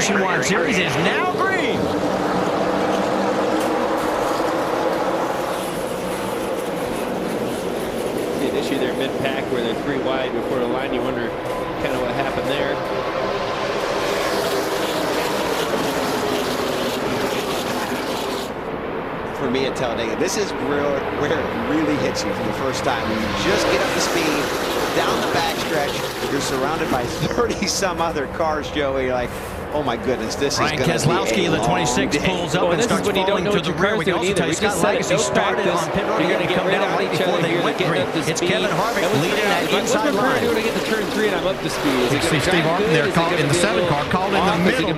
Nationwide Series is now green. The issue there mid-pack where they're 3 wide before the line. You wonder kind of what happened there. For me at Talladega, this is where it really hits you for the first time. When you just get up to speed, down the backstretch, you're surrounded by 30-some other cars, Joey. You're like, oh my goodness, this is going to be Keselowski, the 26, pulls up and starts falling to the rear. We can also tell you Scott Legacy started on pit road. You're going to come down right before they went green. It's Kevin Harvick leading that inside line. When I get to turn 3 and I'm up to speed. You see Steve Arden there in the 7 car, called in the middle.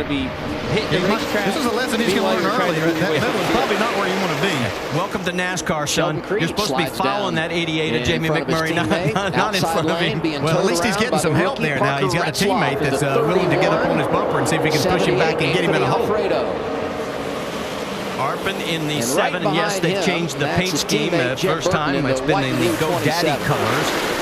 This is a lesson he's going to learn earlier. That middle is probably not where you want to be. Welcome to NASCAR, son. You're supposed to be following that 88 of Jamie McMurray, not in front of him. Well, at least he's getting some help there now. He's got a teammate that's willing to get up on his bumper and see if he can push him back and get him in a hole. Arpin in the 7, and yes, they changed the paint scheme first time. It's been in the GoDaddy colors.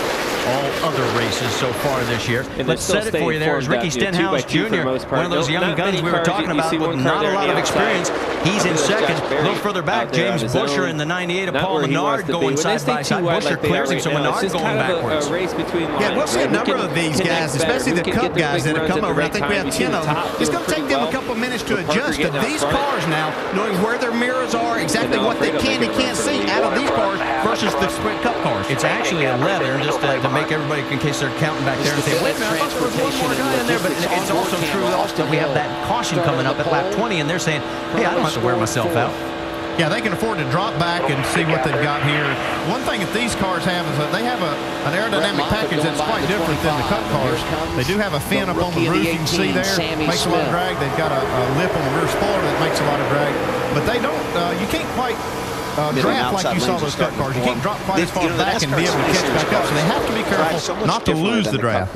All other races so far this year. Let's set it for you there. Is Ricky Stenhouse Jr., one of those young guns we were talking about with not a lot of experience. He's in second. A little further back, James Busher in the 98 of Paul Menard going side by side. Busher clears him, so Menard going backwards. Yeah, we'll see a number of these guys, especially the Cup guys that have come over. I think we have 10 of them. It's going to take them a couple minutes to adjust to these cars now, knowing where their mirrors are, exactly what they can and can't see out of these cars versus the Sprint Cup cars. It's actually 11, just to make everybody, in case they're counting back there and say, wait a minute, I thought there was one more guy in there. But it's also true also we have that caution coming up at lap 20, and they're saying, hey, I don't have to wear myself out. Yeah, they can afford to drop back and see what they've got here. One thing that these cars have is that they have an aerodynamic package that's quite different than the Cup cars. They do have a fin up on the roof, you can see there. Makes a lot of drag. They've got a lip on the rear spoiler that makes a lot of drag. But they don't, you can't quite draft like you saw those Cup cars. You can't drop quite as far back and be able to catch back up. So they have to be careful not to lose the draft.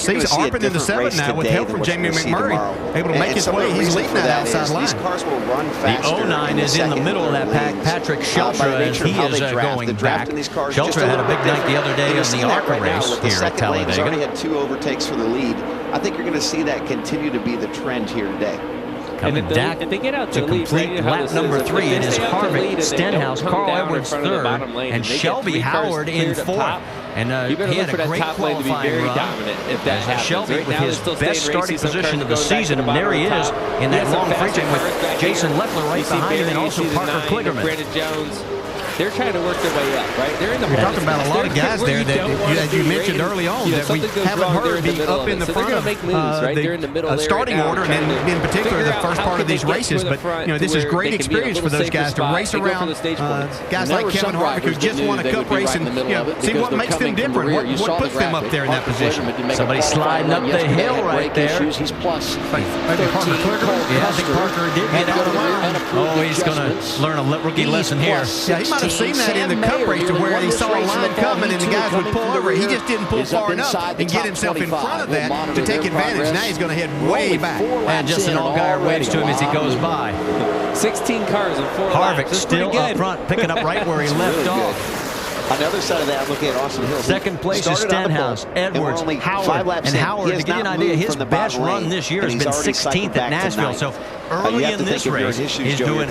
See, he's Arpin in the 7 now with help from Jamie McMurray. Able to make his way. He's leading that outside line. The 09 is in the middle of that pack. Patrick Sheltra, as he is going back. Sheltra had a big night the other day on the ARCA race here at Talladega. He's already had 2 overtakes for the lead. I think you're going to see that continue to be the trend here today. Coming back to complete lap number 3, it is Harvick, Stenhouse, Carl Edwards 3rd, and Shelby Howard in 4th. And he had a great qualifying run. As Shelby with his best starting position of the season, and there he is in that long free train with Jason Leffler right behind him, and also Parker Kligerman. They're trying to work their way up, right? They're in the. You're talking about a lot of guys there that, as you mentioned early on, that we haven't heard be up in the front of the starting order, and in particular the first part of these races. But you know, this is great experience for those guys to race around guys like Kevin Harvick, who just won a Cup race, and see what makes them different, what puts them up there in that position. Somebody sliding up the hill right there. He's plus. Maybe Parker Kligerman. Yeah, I think Parker did get out of line. Oh, he's going to learn a rookie lesson here. Yeah, he might have seen that in the Cup race to where he saw a line coming and the guys would pull over. He just didn't pull far enough and get himself in front of that to take advantage. Now he's going to head way back. And Justin Allgaier waves to him as he goes by. 16 cars in 4 laps. Harvick still up front, picking up right where he left off. On the other side of that, looking at Austin Hill. Second place is Stenhouse, Edwards, Howard. And Howard, to give you an idea, his best run this year has been 16th at Nashville. So early in this race, he's doing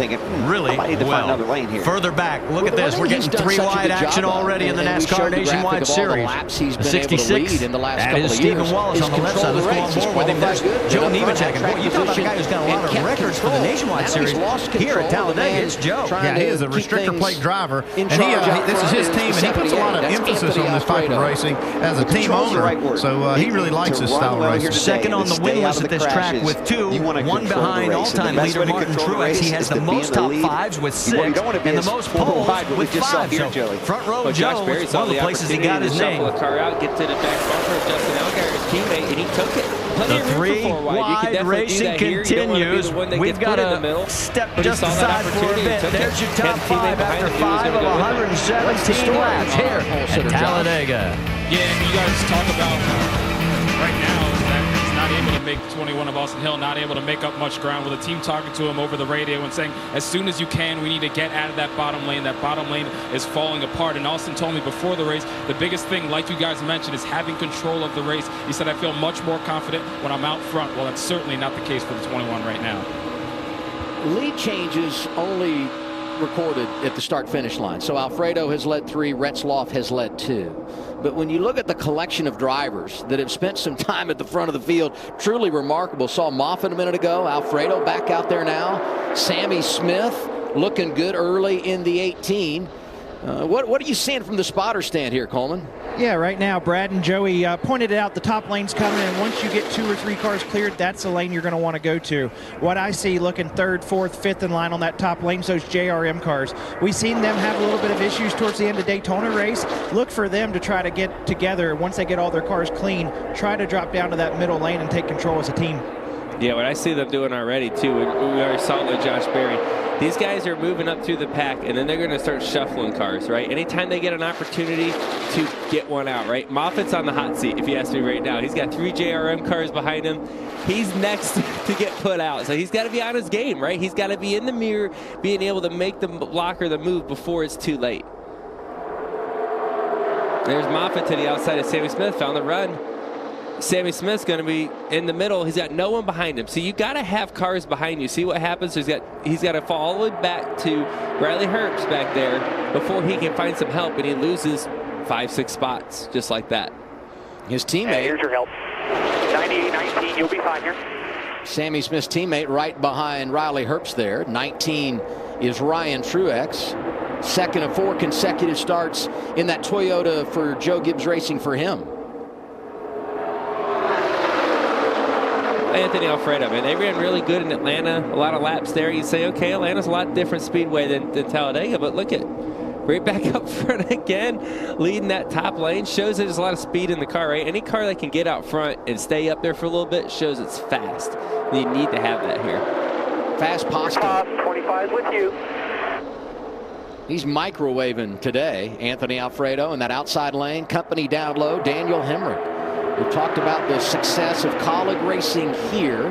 really well. Further back, look at this. We're getting 3 wide action already in the NASCAR Nationwide Series. The 66, that is Stephen Wallace on the left side. Let's go on board with him. There's Joe Nemechek. And boy, you talk about a guy who's got a lot of records for the Nationwide Series. Here at Talladega, it's Joe. Yeah, he is a restrictor plate driver. And this is his team, and he puts a lot of emphasis on this type of racing as a team owner. So he really likes this style of racing. Second on the win list at this track with 2, one behind all-time leader Martin Truex. He has the most top 5s with 6 and the most poles with 5. So front row Joe, one of the places he got his name. The 3-wide racing continues. We've got to step just aside for a bit. There's your top 5 after 5 of 117 laps here at Talladega. Yeah, and you guys talk about right now that it's not able to make 21 of Austin Hill, not able to make up much ground, with the team talking to him over the radio and saying, as soon as you can, we need to get out of that bottom lane. That bottom lane is falling apart. And Austin told me before the race, the biggest thing, like you guys mentioned, is having control of the race. He said, I feel much more confident when I'm out front. Well, that's certainly not the case for the 21 right now. Lead changes only recorded at the start-finish line. So Alfredo has led 3, Retzloff has led 2. But when you look at the collection of drivers that have spent some time at the front of the field, truly remarkable. Saw Moffitt a minute ago, Alfredo back out there now. Sammy Smith looking good early in the 18. What are you seeing from the spotter stand here, Coleman? Yeah, right now, Brad and Joey pointed it out. The top lane's coming, and once you get 2 or 3 cars cleared, that's the lane you're going to want to go to. What I see looking 3rd, 4th, 5th in line on that top lane is those JRM cars. We've seen them have a little bit of issues towards the end of Daytona race. Look for them to try to get together. Once they get all their cars clean, try to drop down to that middle lane and take control as a team. Yeah, what I see them doing already, too, we already saw it with Josh Berry. These guys are moving up through the pack, and then they're going to start shuffling cars, right? Anytime they get an opportunity to get one out, right? Moffitt's on the hot seat, if you ask me right now. He's got 3 JRM cars behind him. He's next to get put out, so he's got to be on his game, right? He's got to be in the mirror, being able to make the blocker the move before it's too late. There's Moffitt to the outside of Sammy Smith, found the run. Sammy Smith's going to be in the middle. He's got no one behind him. So you got to have cars behind you. See what happens? He's got to fall all the way back to Riley Herbst back there before he can find some help, and he loses 5-6 spots just like that. His teammate. Hey, here's your help. 98-19, you'll be fine here. Sammy Smith's teammate right behind Riley Herbst there. 19 is Ryan Truex. 2nd of 4 consecutive starts in that Toyota for Joe Gibbs Racing for him. Anthony Alfredo, man, they ran really good in Atlanta. A lot of laps there. You say, okay, Atlanta's a lot different speedway than Talladega, but look at right back up front again, leading that top lane. Shows that there's a lot of speed in the car, right? Any car that can get out front and stay up there for a little bit shows it's fast. You need to have that here. Fast pasta. 25 is with you. He's microwaving today, Anthony Alfredo, in that outside lane. Company down low, Daniel Hemrick. We've talked about the success of Colleague Racing here.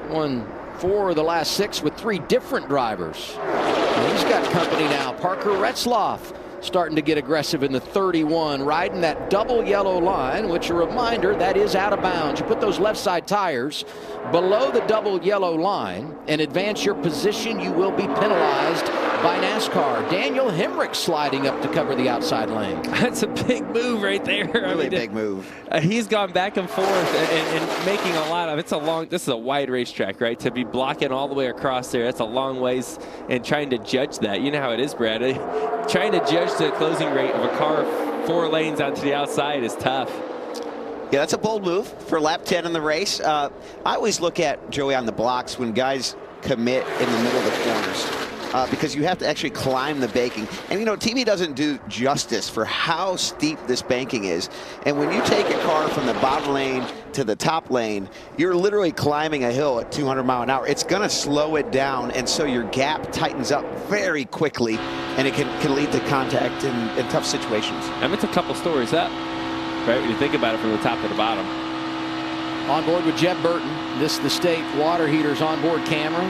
Won 4 of the last 6 with 3 different drivers. And he's got company now. Parker Retzloff starting to get aggressive in the 31, riding that double yellow line, which a reminder, that is out of bounds. You put those left side tires below the double yellow line and advance your position, you will be penalized by NASCAR. Daniel Hemrick sliding up to cover the outside lane. That's a big move right there. Really big move. He's gone back and forth and making a lot of, this is a wide racetrack, right? To be blocking all the way across there, that's a long ways, and trying to judge that. You know how it is, Brad. Trying to judge the closing rate of a car 4 lanes onto the outside is tough. Yeah, that's a bold move for lap 10 in the race. I always look at, Joey, on the blocks when guys commit in the middle of the corners. Because you have to actually climb the banking. And, you know, TV doesn't do justice for how steep this banking is. And when you take a car from the bottom lane to the top lane, you're literally climbing a hill at 200 miles an hour. It's going to slow it down, and so your gap tightens up very quickly, and it can lead to contact in tough situations. I mean, it's a couple stories up, right, when you think about it from the top to the bottom. On board with Jeb Burton, this the state water heaters onboard camera.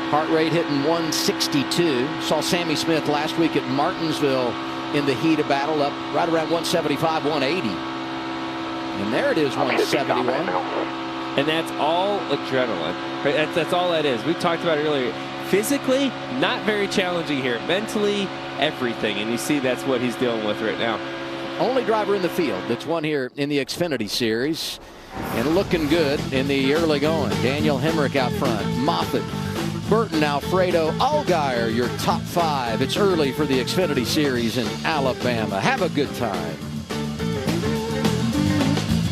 Heart rate hitting 162. Saw Sammy Smith last week at Martinsville in the heat of battle, up right around 175, 180. And there it is, 171. And that's all adrenaline. Right? That's all that is. We talked about it earlier. Physically, not very challenging here. Mentally, everything. And you see that's what he's dealing with right now. Only driver in the field that's won here in the Xfinity Series. And looking good in the early going. Daniel Hemrick out front. Moffitt, Burton, Alfredo, Allgaier, your top 5. It's early for the Xfinity Series in Alabama. Have a good time.